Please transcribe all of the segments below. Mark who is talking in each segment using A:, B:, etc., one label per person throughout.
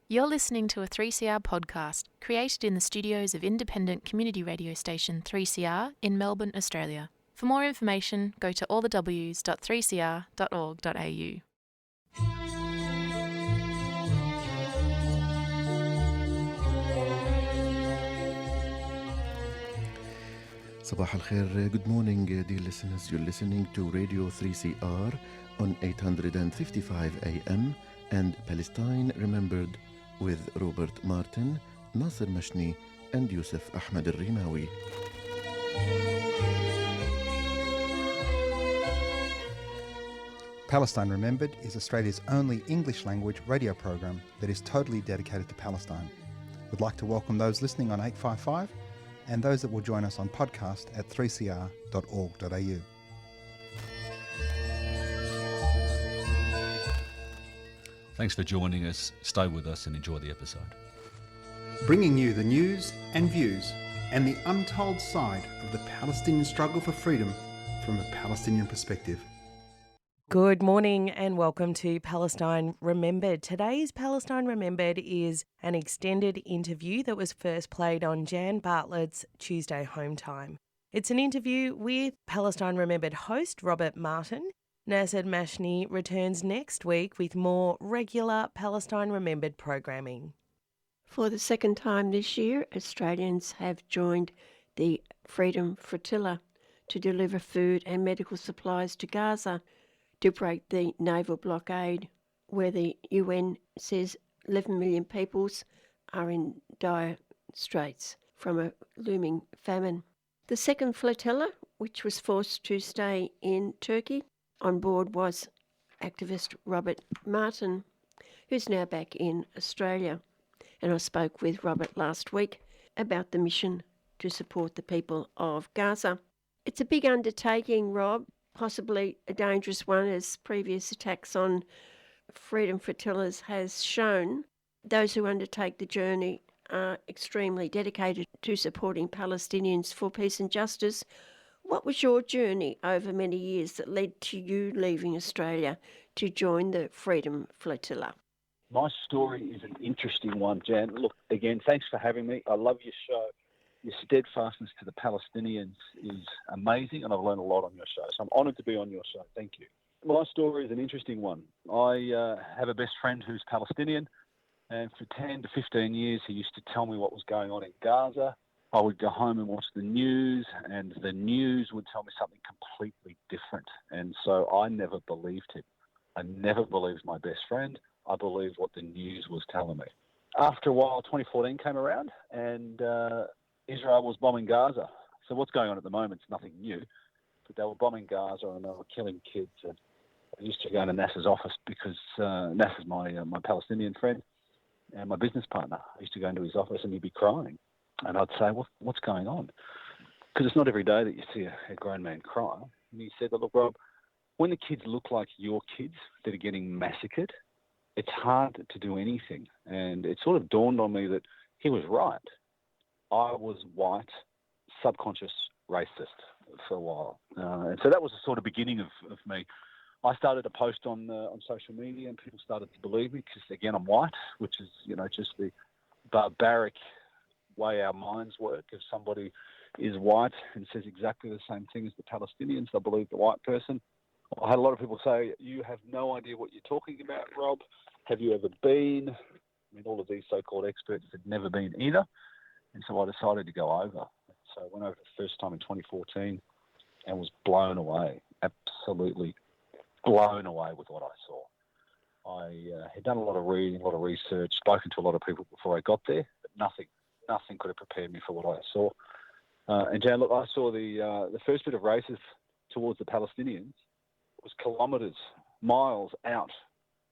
A: You're listening to a 3CR podcast created in the studios of independent community radio station 3CR in Melbourne, Australia. For more information, go to allthews.3cr.org.au.
B: Sabah al-Khair, good morning dear listeners. You're listening to Radio 3CR on 855 AM and Palestine Remembered with Robert Martin, Nasser Mashni and Yusuf Ahmed al-Rimawi.
C: Palestine Remembered is Australia's only English language radio program that is totally dedicated to Palestine. We'd like to welcome those listening on 855 and those that will join us on podcast at 3cr.org.au.
D: Thanks for joining us. Stay with us and enjoy the episode.
C: Bringing you the news and views and the untold side of the Palestinian struggle for freedom from a Palestinian perspective.
E: Good morning and welcome to Palestine Remembered. Today's Palestine Remembered is an extended interview that was first played on Jan Bartlett's Tuesday Hometime. It's an interview with Palestine Remembered host Robert Martin. Nasser Mashni returns next week with more regular Palestine Remembered programming.
F: For the second time this year, Australians have joined the Freedom Flotilla to deliver food and medical supplies to Gaza to break the naval blockade, where the UN says 11 million peoples are in dire straits from a looming famine. The second flotilla, which was forced to stay in Turkey, on board was activist Robert Martin, who's now back in Australia. And I spoke with Robert last week about the mission to support the people of Gaza. It's a big undertaking, Rob, possibly a dangerous one, as previous attacks on Freedom Flotillas has shown. Those who undertake the journey are extremely dedicated to supporting Palestinians for peace and justice. What was your journey over many years that led to you leaving Australia to join the Freedom Flotilla?
G: My story is an interesting one, Jan. Look, again, thanks for having me. I love your show. Your steadfastness to the Palestinians is amazing, and I've learned a lot on your show. So I'm honoured to be on your show. Thank you. My story is an interesting one. I have a best friend who's Palestinian, and for 10 to 15 years he used to tell me what was going on in Gaza. I would go home and watch the news, and the news would tell me something completely different. And so I never believed him. I never believed my best friend. I believed what the news was telling me. After a while, 2014 came around, and Israel was bombing Gaza. So what's going on at the moment is nothing new, but they were bombing Gaza and they were killing kids. And I used to go into Nasser's office because Nasser's my Palestinian friend and my business partner. I used to go into his office and he'd be crying. And I'd say, what's going on? Because it's not every day that you see a grown man cry. And he said, look, Rob, when the kids look like your kids that are getting massacred, it's hard to do anything. And it sort of dawned on me that he was right. I was white, subconscious racist for a while. And so that was the sort of beginning of me. I started to post on social media and people started to believe me because, again, I'm white, which is, just the barbaric way our minds work. If somebody is white and says exactly the same thing as the Palestinians, they'll believe the white person. I had a lot of people say, you have no idea what you're talking about, Rob. Have you ever been? I mean, all of these so-called experts had never been either. And so I decided to go over. So I went over the first time in 2014 and was blown away, absolutely blown away with what I saw. I had done a lot of reading, a lot of research, spoken to a lot of people before I got there, but nothing could have prepared me for what I saw. And Jan, look, I saw the first bit of racism towards the Palestinians was kilometres, miles out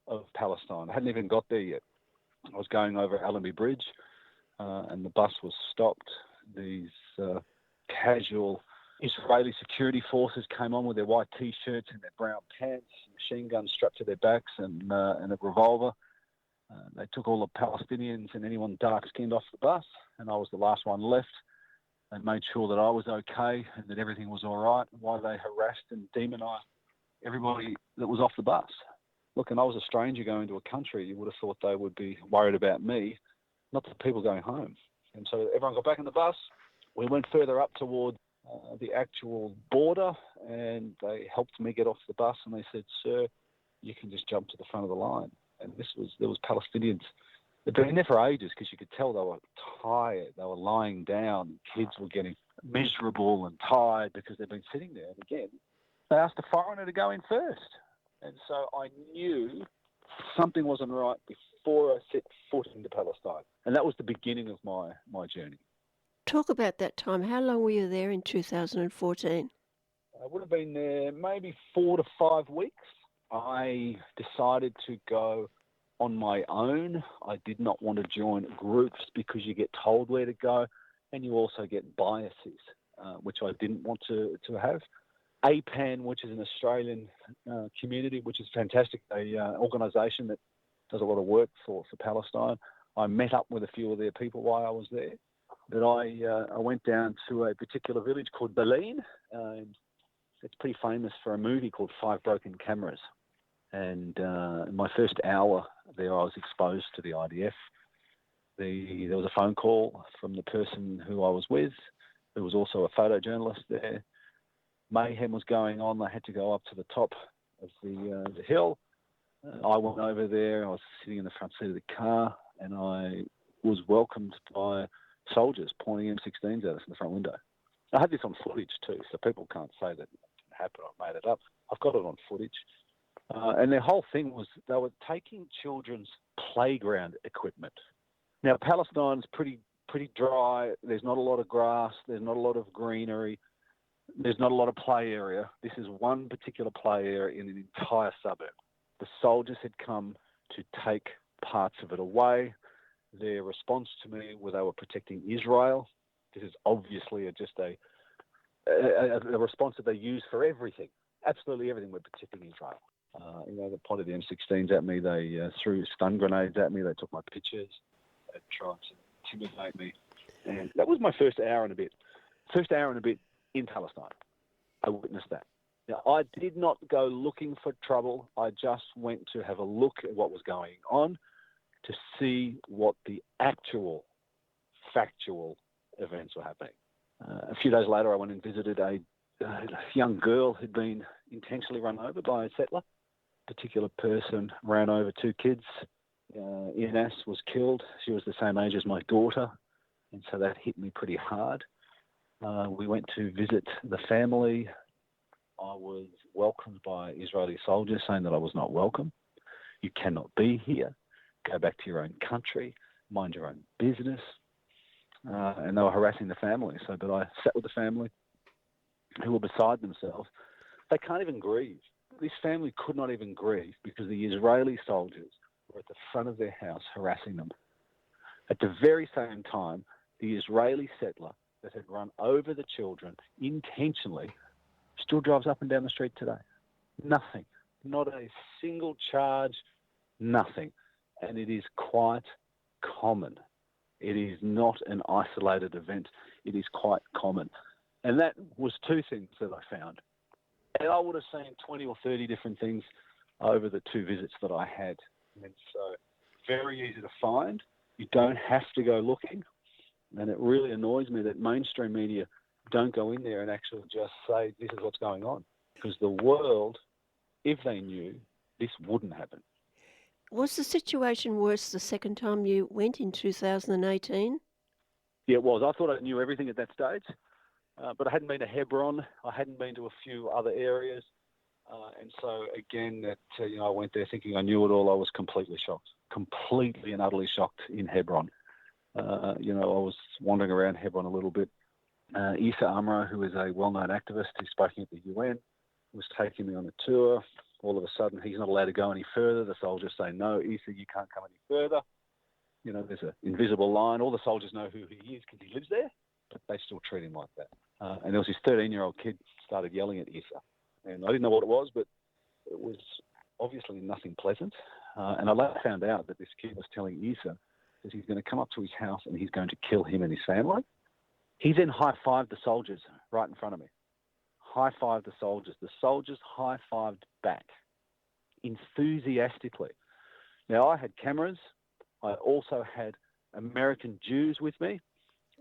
G: of Palestine. I hadn't even got there yet. I was going over Allenby Bridge, and the bus was stopped. These casual Israeli security forces came on with their white T-shirts and their brown pants, machine guns strapped to their backs and a revolver. They took all the Palestinians and anyone dark-skinned off the bus, and I was the last one left. They made sure that I was okay and that everything was all right, while they harassed and demonised everybody that was off the bus. Look, and I was a stranger going to a country. You would have thought they would be worried about me, not the people going home. And so everyone got back in the bus. We went further up towards the actual border, and they helped me get off the bus, and they said, "Sir, you can just jump to the front of the line." And there was Palestinians. They'd been there for ages because you could tell they were tired. They were lying down. Kids were getting miserable and tired because they'd been sitting there. And again, they asked a foreigner to go in first. And so I knew something wasn't right before I set foot into Palestine. And that was the beginning of my journey.
F: Talk about that time. How long were you there in 2014?
G: I would have been there maybe 4 to 5 weeks. I decided to go on my own. I did not want to join groups because you get told where to go, and you also get biases, which I didn't want to have. APAN, which is an Australian community, which is fantastic, an organisation that does a lot of work for Palestine. I met up with a few of their people while I was there. But I went down to a particular village called Berlin. It's pretty famous for a movie called Five Broken Cameras. And in my first hour there, I was exposed to the IDF. There was a phone call from the person who I was with, who was also a photojournalist there. Mayhem was going on. They had to go up to the top of the hill. I went over there. I was sitting in the front seat of the car, and I was welcomed by soldiers pointing M16s at us in the front window. I had this on footage too, so people can't say that it didn't happen. I made it up. I've got it on footage. And their whole thing was they were taking children's playground equipment. Now, Palestine's pretty dry. There's not a lot of grass. There's not a lot of greenery. There's not a lot of play area. This is one particular play area in an entire suburb. The soldiers had come to take parts of it away. Their response to me was they were protecting Israel. This is obviously just a response that they use for everything. Absolutely everything. We're protecting Israel. They pointed the M16s at me. They threw stun grenades at me. They took my pictures. They tried to intimidate me. And that was my first hour and a bit. First hour and a bit in Palestine. I witnessed that. Now, I did not go looking for trouble. I just went to have a look at what was going on, to see what the actual factual events were happening. A few days later, I went and visited a young girl who'd been intentionally run over by a settler. A particular person ran over 2 kids. Ines was killed. She was the same age as my daughter, and so that hit me pretty hard. We went to visit the family. I was welcomed by Israeli soldiers saying that I was not welcome. You cannot be here. Go back to your own country. Mind your own business. And they were harassing the family. But I sat with the family who were beside themselves. They can't even grieve. This family could not even grieve because the Israeli soldiers were at the front of their house harassing them. At the very same time, the Israeli settler that had run over the children intentionally still drives up and down the street today. Nothing. Not a single charge, nothing. And it is quite common. It is not an isolated event. It is quite common. And that was 2 things that I found. And I would have seen 20 or 30 different things over the 2 visits that I had. And so very easy to find. You don't have to go looking. And it really annoys me that mainstream media don't go in there and actually just say, this is what's going on. Because the world, if they knew, this wouldn't happen.
F: Was the situation worse the second time you went in 2018?
G: Yeah, it was. I thought I knew everything at that stage, but I hadn't been to Hebron. I hadn't been to a few other areas. And so, again, I went there thinking I knew it all. I was completely shocked, completely and utterly shocked in Hebron. I was wandering around Hebron a little bit. Issa Amro, who is a well-known activist who's speaking at the UN, was taking me on a tour. All of a sudden, he's not allowed to go any further. The soldiers say, no, Issa, you can't come any further. There's an invisible line. All the soldiers know who he is because he lives there, but they still treat him like that. And there was this 13-year-old kid started yelling at Issa. And I didn't know what it was, but it was obviously nothing pleasant. And I later found out that this kid was telling Issa that he's going to come up to his house and he's going to kill him and his family. He then high-fived the soldiers right in front of me. High-fived the soldiers. The soldiers high-fived back enthusiastically. Now, I had cameras. I also had American Jews with me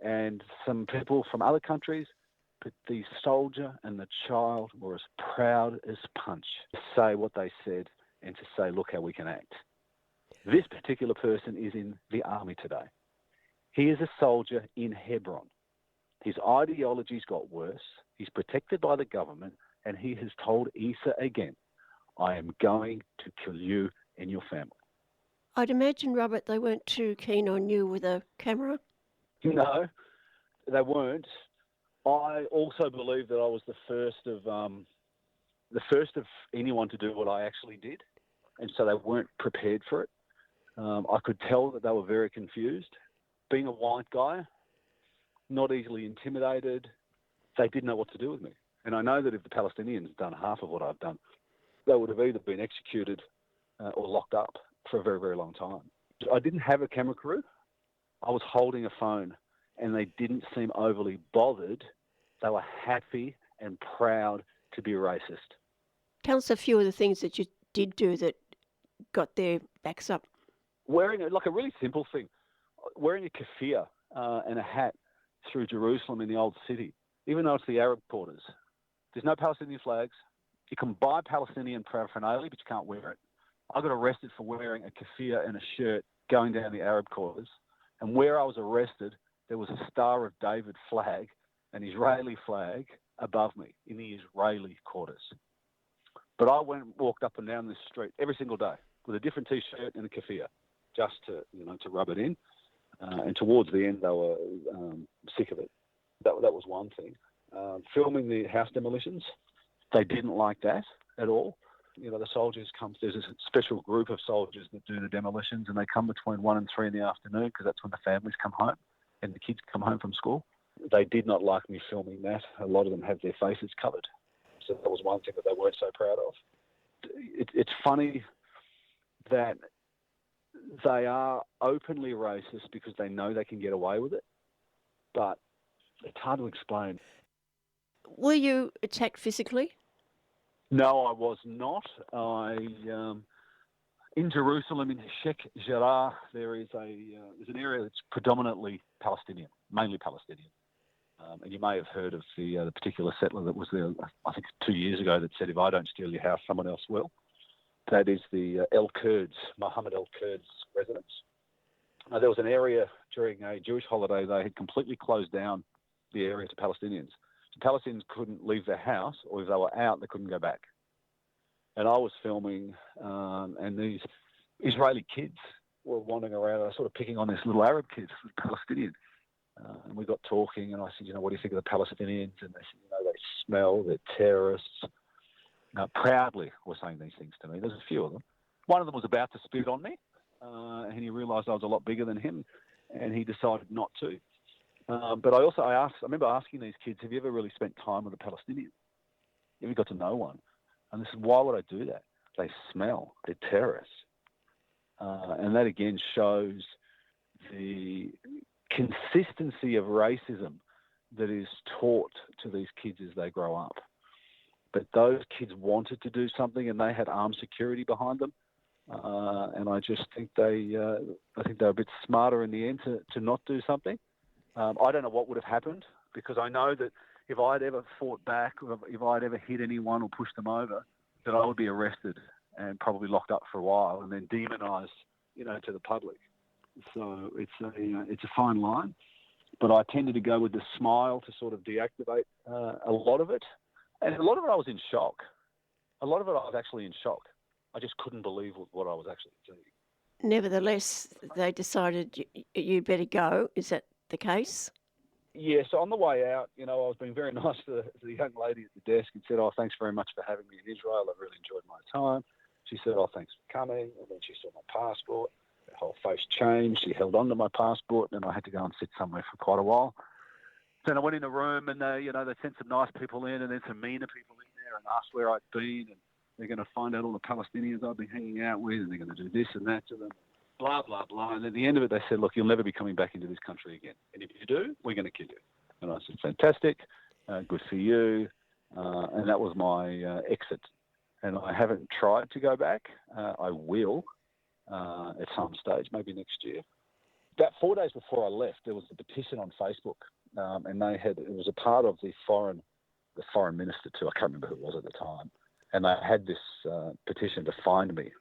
G: and some people from other countries, but the soldier and the child were as proud as punch to say what they said and to say, look how we can act. This particular person is in the army today. He is a soldier in Hebron. His ideology's got worse. He's protected by the government, and he has told Isa again, I am going to kill you and your family.
F: I'd imagine, Robert, they weren't too keen on you with a camera.
G: No, they weren't. I also believe that I was the first of anyone to do what I actually did, and so they weren't prepared for it. I could tell that they were very confused. Being a white guy, not easily intimidated, they didn't know what to do with me. And I know that if the Palestinians had done half of what I've done, they would have either been executed or locked up for a very, very long time. I didn't have a camera crew. I was holding a phone, and they didn't seem overly bothered. They were happy and proud to be racist.
F: Tell us a few of the things that you did do that got their backs up.
G: Wearing a really simple thing, wearing a keffiyeh and a hat through Jerusalem in the old city, even though it's the Arab quarters. There's no Palestinian flags. You can buy Palestinian paraphernalia, but you can't wear it. I got arrested for wearing a keffiyeh and a shirt going down the Arab quarters. And where I was arrested, there was a Star of David flag, an Israeli flag, above me in the Israeli quarters. But I walked up and down this street every single day with a different T-shirt and a keffiyeh, just to rub it in. And towards the end, they were sick of it. That was one thing. Filming the house demolitions, they didn't like that at all. The soldiers come. There's a special group of soldiers that do the demolitions, and they come between 1 and 3 in the afternoon because that's when the families come home and the kids come home from school. They did not like me filming that. A lot of them have their faces covered. So that was one thing that they weren't so proud of. It's funny that they are openly racist because they know they can get away with it, but it's hard to explain.
F: Were you attacked physically?
G: No, I was not. In Jerusalem, in Sheikh Jarrah, there's an area that's predominantly Palestinian, mainly Palestinian. And you may have heard of the particular settler that was there, I think 2 years ago, that said, if I don't steal your house, someone else will. That is the El-Kurds, Mohammed El-Kurds residence. There was an area during a Jewish holiday, they had completely closed down the area to Palestinians. So Palestinians couldn't leave their house, or if they were out, they couldn't go back. And I was filming, and these Israeli kids were wandering around, sort of picking on this little Arab kid, Palestinian. And we got talking, and I said, what do you think of the Palestinians? And they said, they smell, they're terrorists. Proudly were saying these things to me. There's a few of them. One of them was about to spit on me, and he realised I was a lot bigger than him, and he decided not to. But I remember asking these kids, have you ever really spent time with a Palestinian? Have you got to know one? And they said, why would I do that? They smell, they're terrorists. And that again shows the consistency of racism that is taught to these kids as they grow up. But those kids wanted to do something, and they had armed security behind them. And I just think they're a bit smarter in the end to not do something. I don't know what would have happened, because I know that if I'd ever fought back, or if I'd ever hit anyone or pushed them over, that I would be arrested and probably locked up for a while and then demonised, to the public. So it's a fine line. But I tended to go with the smile to sort of deactivate a lot of it. And a lot of it I was in shock. A lot of it I was actually in shock. I just couldn't believe what I was actually seeing.
F: Nevertheless, they decided you'd better go. Is that the case?
G: Yeah, so on the way out, I was being very nice to the young lady at the desk and said, thanks very much for having me in Israel. I've really enjoyed my time. She said, thanks for coming. And then she saw my passport. Her whole face changed. She held on to my passport, and I had to go and sit somewhere for quite a while. Then I went in a room, and they sent some nice people in and then some meaner people in there and asked where I'd been, and they're going to find out all the Palestinians I've been hanging out with, and they're going to do this and that to them, blah, blah, blah. And at the end of it, they said, look, you'll never be coming back into this country again. And if you do, we're going to kill you. And I said, fantastic, good for you. And that was my exit. and I haven't tried to go back. I will at some stage, maybe next year. About 4 days before I left, there was a petition on Facebook, and it was a part of the foreign minister too. I can't remember who it was at the time, and they had this petition to find me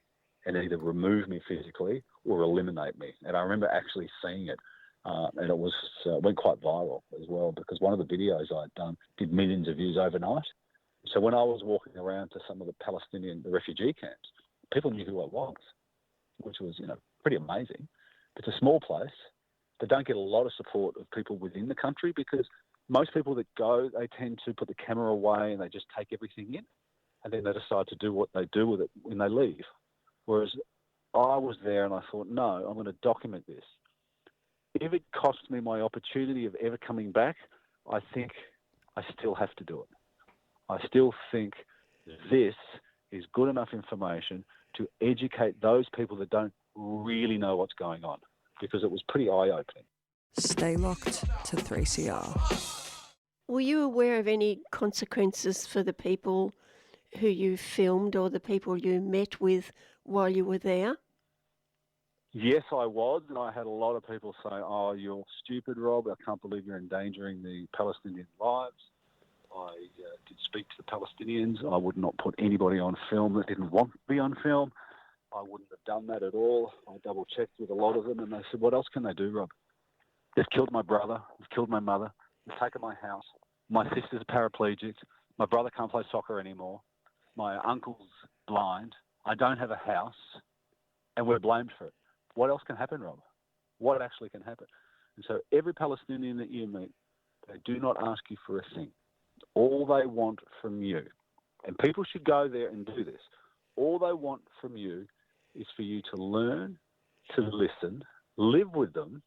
G: and either remove me physically or eliminate me. And I remember actually seeing it, and it was went quite viral as well, because one of the videos I'd done did millions of views overnight. So when I was walking around to some of the refugee camps, people knew who I was, which was, pretty amazing. It's a small place. They don't get a lot of support of people within the country, because most people that go, they tend to put the camera away and they just take everything in, and then they decide to do what they do with it when they leave. Whereas I was there and I thought, no, I'm going to document this. If it costs me my opportunity of ever coming back, I think I still have to do it. I still think this is good enough information to educate those people that don't really know what's going on, because it was pretty eye-opening.
H: Stay locked to 3CR.
F: Were you aware of any consequences for the people who you filmed or the people you met with while you were there?
G: Yes, I was, and I had a lot of people say, "Oh, you're stupid, Rob. I can't believe you're endangering the Palestinian lives." I did speak to the Palestinians. I would not put anybody on film that didn't want to be on film. I wouldn't have done that at all. I double-checked with a lot of them, and they said, "What else can they do, Rob? They've killed my brother. They've killed my mother. They've taken my house. My sister's a paraplegic. My brother can't play soccer anymore. My uncle's blind. I don't have a house, and we're blamed for it. What else can happen, Rob? What actually can happen?" And so every Palestinian that you meet, they do not ask you for a thing. All they want from you, and people should go there and do this, all they want from you is for you to learn, to listen, live with them,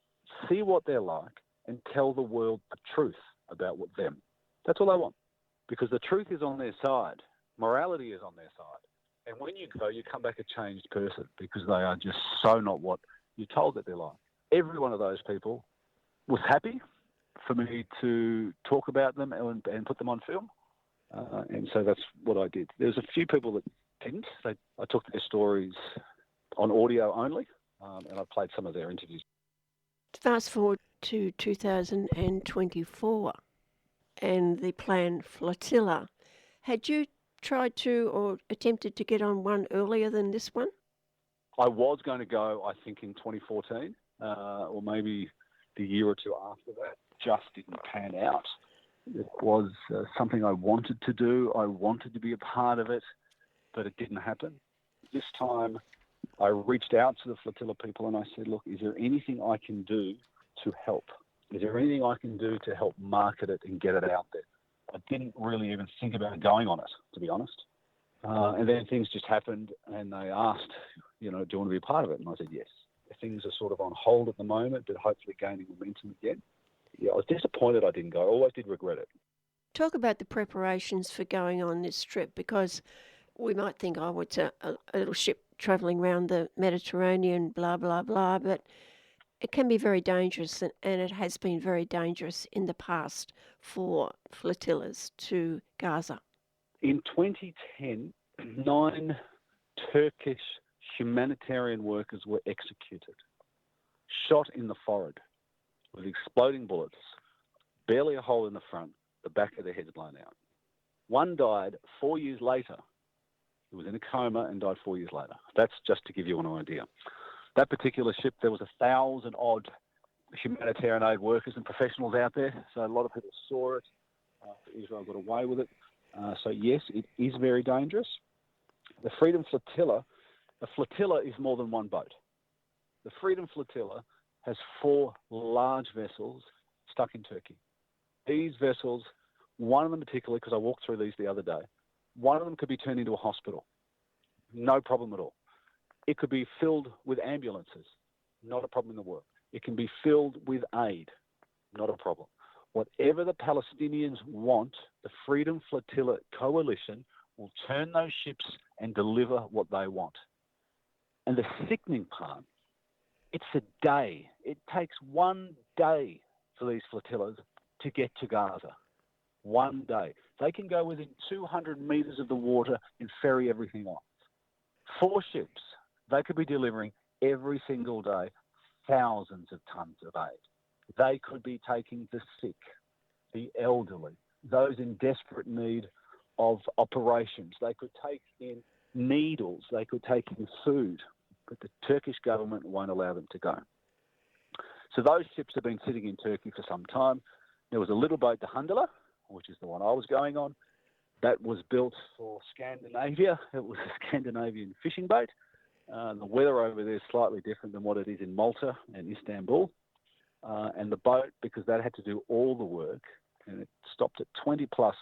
G: see what they're like, and tell the world the truth about them. That's all they want, because the truth is on their side. Morality is on their side. And when you go, you come back a changed person, because they are just so not what you're told that they're like. Every one of those people was happy for me to talk about them and put them on film. And so that's what I did. There's a few people that didn't. I took their stories on audio only, and I played some of their interviews.
F: Fast forward to 2024 and the planned flotilla. Had you tried to or attempted to get on one earlier than this one?
G: I was going to go, I think, in 2014, or maybe the year or two after that. Just didn't pan out. It was something I wanted to do. I wanted to be a part of it, but it didn't happen. This time, I reached out to the flotilla people and I said, "Look, is there anything I can do to help? Is there anything I can do to help market it and get it out there?" I didn't really even think about going on it, to be honest. And then things just happened, and they asked, "Do you want to be a part of it?" And I said, yes. Things are sort of on hold at the moment, but hopefully gaining momentum again. Yeah, I was disappointed I didn't go. I always did regret it.
F: Talk about the preparations for going on this trip, because we might think, oh, it's a little ship travelling around the Mediterranean, blah, blah, blah, but it can be very dangerous, and it has been very dangerous in the past for flotillas to Gaza.
G: In 2010, 9 Turkish humanitarian workers were executed, shot in the forehead with exploding bullets, barely a hole in the front, the back of their heads blown out. One died 4 years later. He was in a coma and died 4 years later. That's just to give you an idea. That particular ship, there was 1,000-odd humanitarian aid workers and professionals out there, so a lot of people saw it. Israel got away with it. So yes, it is very dangerous. The Freedom Flotilla, a flotilla is more than one boat. The Freedom Flotilla has 4 large vessels stuck in Turkey. These vessels, one of them particularly, because I walked through these the other day, one of them could be turned into a hospital. No problem at all. It could be filled with ambulances. Not a problem in the world. It can be filled with aid. Not a problem. Whatever the Palestinians want, the Freedom Flotilla Coalition will turn those ships and deliver what they want. And the sickening part, it's a day. It takes 1 day for these flotillas to get to Gaza. one day. They can go within 200 metres of the water and ferry everything off. 4 ships, they could be delivering every single day thousands of tonnes of aid. They could be taking the sick, the elderly, those in desperate need of operations. They could take in needles. They could take in food. But the Turkish government won't allow them to go. So those ships have been sitting in Turkey for some time. There was a little boat, the Handala, which is the one I was going on. That was built for Scandinavia. It was a Scandinavian fishing boat. The weather over there is slightly different than what it is in Malta and Istanbul. And the boat, because that had to do all the work, and it stopped at 20 plus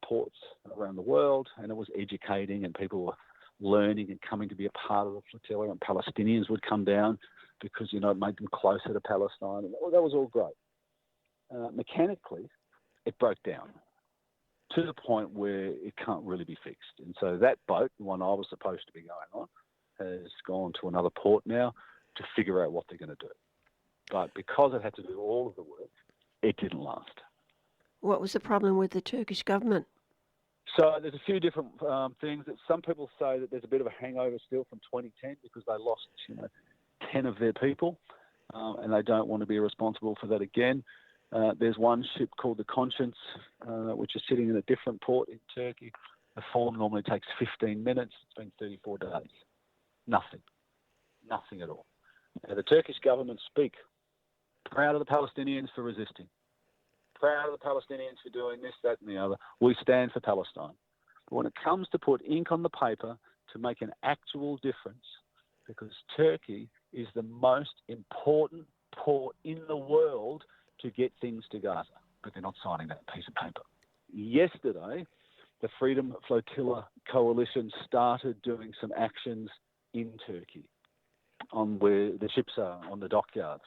G: ports around the world, and it was educating, and people were learning and coming to be a part of the flotilla, and Palestinians would come down because, you know, it made them closer to Palestine. And that was all great. Mechanically, it broke down to the point where it can't really be fixed. And so that boat, the one I was supposed to be going on, has gone to another port now to figure out what they're going to do. But because it had to do all of the work, it didn't last.
F: What was the problem with the Turkish government?
G: So there's a few different things. That some people say that there's a bit of a hangover still from 2010 because they lost, 10 of their people, and they don't want to be responsible for that again. There's one ship called the Conscience, which is sitting in a different port in Turkey. The form normally takes 15 minutes. It's been 34 days. Nothing at all. Now, the Turkish government speak proud of the Palestinians for resisting. Proud of the Palestinians for doing this, that, and the other. We stand for Palestine. But when it comes to put ink on the paper to make an actual difference, because Turkey is the most important port in the world to get things to Gaza, but they're not signing that piece of paper. Yesterday, the Freedom Flotilla Coalition started doing some actions in Turkey on where the ships are, on the dockyards.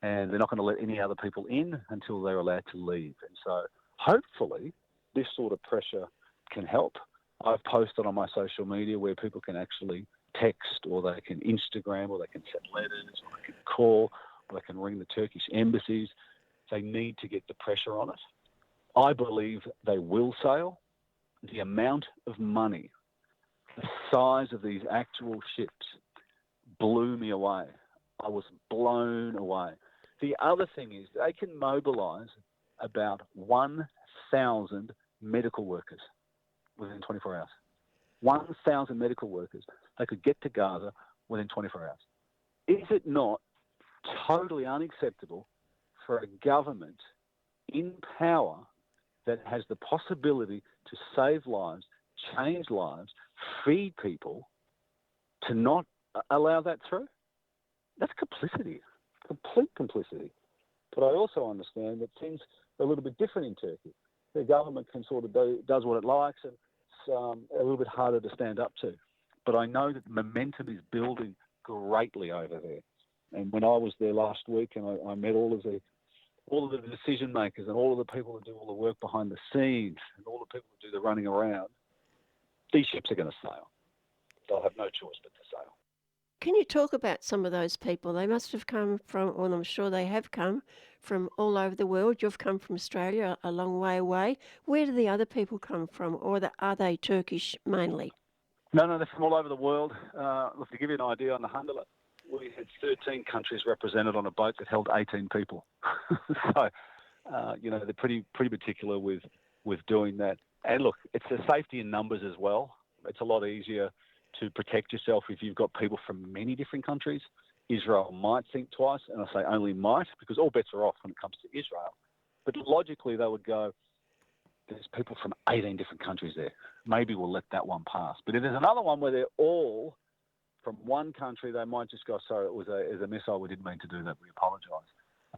G: And they're not going to let any other people in until they're allowed to leave. And so hopefully this sort of pressure can help. I've posted on my social media where people can actually text, or they can Instagram, or they can send letters, or they can call, or they can ring the Turkish embassies. They need to get the pressure on it. I believe they will sail. The amount of money, the size of these actual ships blew me away. I was blown away. The other thing is they can mobilise about 1,000 medical workers within 24 hours. 1,000 medical workers. They could get to Gaza within 24 hours. Is it not totally unacceptable for a government in power that has the possibility to save lives, change lives, feed people, to not allow that through? That's complicity, complete complicity. But I also understand that things are a little bit different in Turkey. The government can sort of does what it likes, and it's a little bit harder to stand up to. But I know that momentum is building greatly over there. And when I was there last week, and I met all of the decision makers and all of the people who do all the work behind the scenes and all the people who do the running around, these ships are going to sail. They'll have no choice but to sail.
F: Can you talk about some of those people? They must have come from, well, I'm sure they have come from all over the world. You've come from Australia, a long way away. Where do the other people come from, or are they Turkish mainly?
G: No, they're from all over the world. Look, to give you an idea on the Handala, we had 13 countries represented on a boat that held 18 people. So, they're pretty particular with doing that. And look, it's a safety in numbers as well. It's a lot easier to protect yourself if you've got people from many different countries. Israel might think twice, and I say only might, because all bets are off when it comes to Israel. But logically, they would go, there's people from 18 different countries there. Maybe we'll let that one pass. But if there's another one where they're all from one country, they might just go, sorry, it was a missile. We didn't mean to do that. We apologise.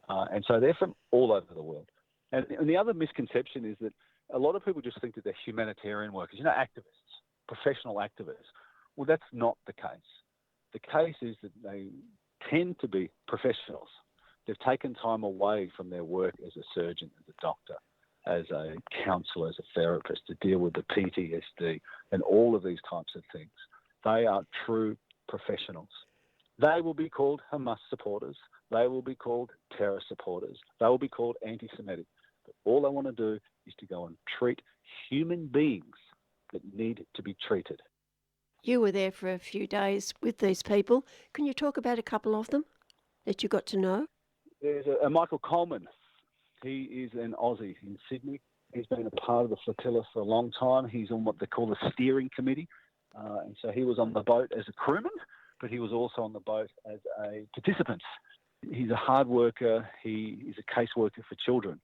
G: And so they're from all over the world. And the other misconception is that a lot of people just think that they're humanitarian workers, activists, professional activists. Well, that's not the case. The case is that they tend to be professionals. They've taken time away from their work as a surgeon, as a doctor, as a counsellor, as a therapist, to deal with the PTSD and all of these types of things. They are true professionals. They will be called Hamas supporters. They will be called terror supporters. They will be called anti-Semitic. But all they want to do is to go and treat human beings that need to be treated.
F: You were there for a few days with these people. Can you talk about a couple of them that you got to know?
G: There's a Michael Coleman. He is an Aussie in Sydney. He's been a part of the flotilla for a long time. He's on what they call the steering committee. And so he was on the boat as a crewman, but he was also on the boat as a participant. He's a hard worker. He is a caseworker for children.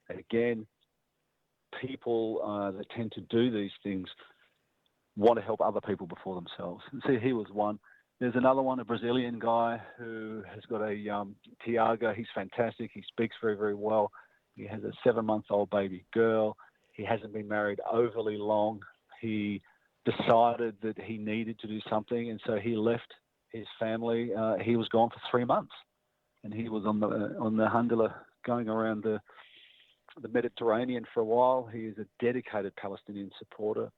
G: And again, people that tend to do these things want to help other people before themselves. And so he was one. There's another one, a Brazilian guy who has got a Tiago. He's fantastic. He speaks very, very well. He has a 7-month-old baby girl. He hasn't been married overly long. He decided that he needed to do something, and so he left his family. He was gone for 3 months, and he was on the Handala going around the Mediterranean for a while. He is a dedicated Palestinian supporter.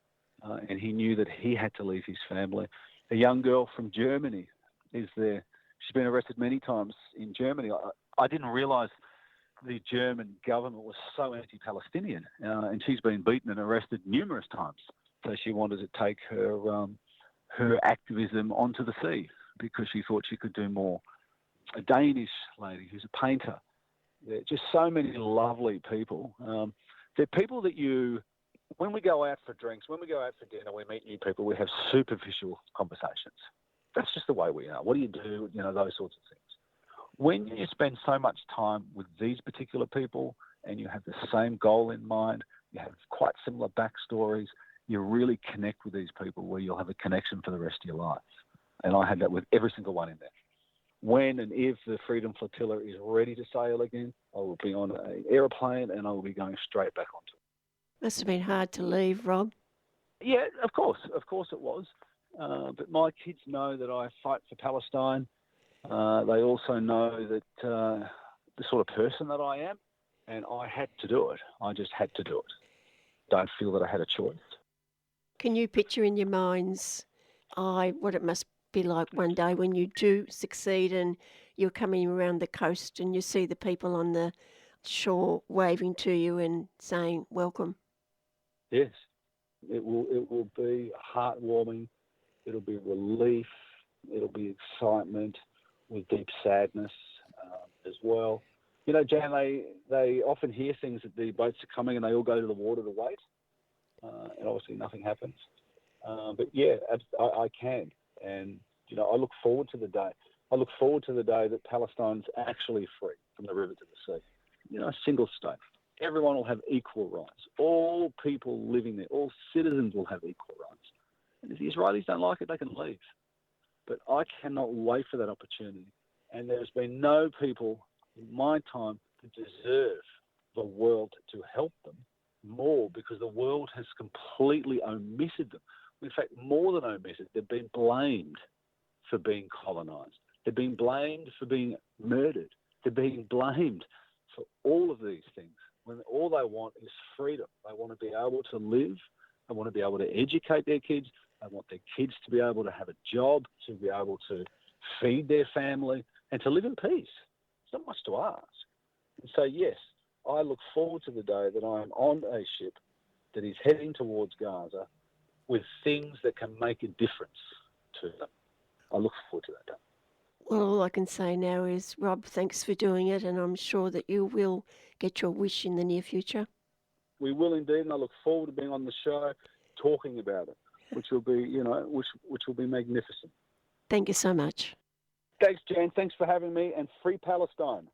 G: And he knew that he had to leave his family. A young girl from Germany is there. She's been arrested many times in Germany. I didn't realise the German government was so anti-Palestinian, and she's been beaten and arrested numerous times. So she wanted to take her activism onto the sea because she thought she could do more. A Danish lady who's a painter. They're just so many lovely people. They're people that when we go out for drinks, when we go out for dinner, we meet new people, we have superficial conversations. That's just the way we are. What do you do? Those sorts of things. When you spend so much time with these particular people and you have the same goal in mind, you have quite similar backstories, you really connect with these people where you'll have a connection for the rest of your life. And I had that with every single one in there. When and if the Freedom Flotilla is ready to sail again, I will be on an aeroplane and I will be going straight back onto it.
F: Must have been hard to leave, Rob.
G: Yeah, of course it was. But my kids know that I fight for Palestine. They also know that the sort of person that I am, and I had to do it. I just had to do it. Don't feel that I had a choice.
F: Can you picture in your mind's eye what it must be like one day when you do succeed and you're coming around the coast and you see the people on the shore waving to you and saying, welcome?
G: Yes, it will be heartwarming. It'll be relief. It'll be excitement with deep sadness as well. Jan, they often hear things that the boats are coming and they all go to the water to wait. And obviously nothing happens. But yeah, I can. And, I look forward to the day. I look forward to the day that Palestine's actually free from the river to the sea. A single state. Everyone will have equal rights. All people living there, all citizens will have equal rights. And if the Israelis don't like it, they can leave. But I cannot wait for that opportunity. And there's been no people in my time that deserve the world to help them more because the world has completely omitted them. In fact, more than omitted, they've been blamed for being colonised. They've been blamed for being murdered. They're being blamed for all of these things when all they want is freedom. They want to be able to live. They want to be able to educate their kids. They want their kids to be able to have a job, to be able to feed their family, and to live in peace. It's not much to ask. And so, yes, I look forward to the day that I am on a ship that is heading towards Gaza with things that can make a difference to them. I look forward to that day.
F: Well, all I can say now is, Rob, thanks for doing it, and I'm sure that you will get your wish in the near future.
G: We will indeed, and I look forward to being on the show talking about it, which will be, which will be magnificent.
F: Thank you so much.
G: Thanks, Jan. Thanks for having me, and free Palestine.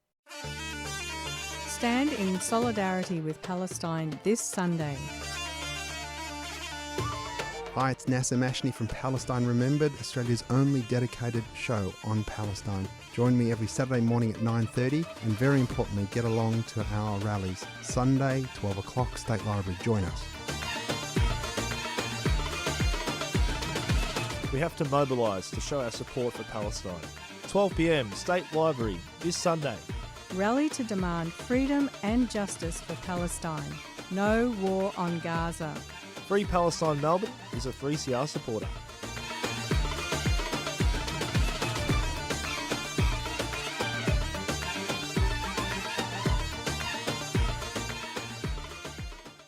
I: Stand in solidarity with Palestine this Sunday.
C: Hi, it's Nasser Mashni from Palestine Remembered, Australia's only dedicated show on Palestine. Join me every Saturday morning at 9:30 and very importantly, get along to our rallies. Sunday, 12 o'clock, State Library. Join us.
J: We have to mobilise to show our support for Palestine. 12 p.m, State Library, this Sunday.
I: Rally to demand freedom and justice for Palestine. No war on Gaza.
J: Free Palestine Melbourne is a 3CR supporter.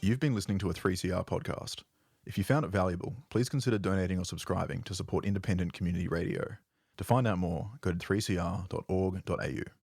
K: You've been listening to a 3CR podcast. If you found it valuable, please consider donating or subscribing to support independent community radio. To find out more, go to 3cr.org.au.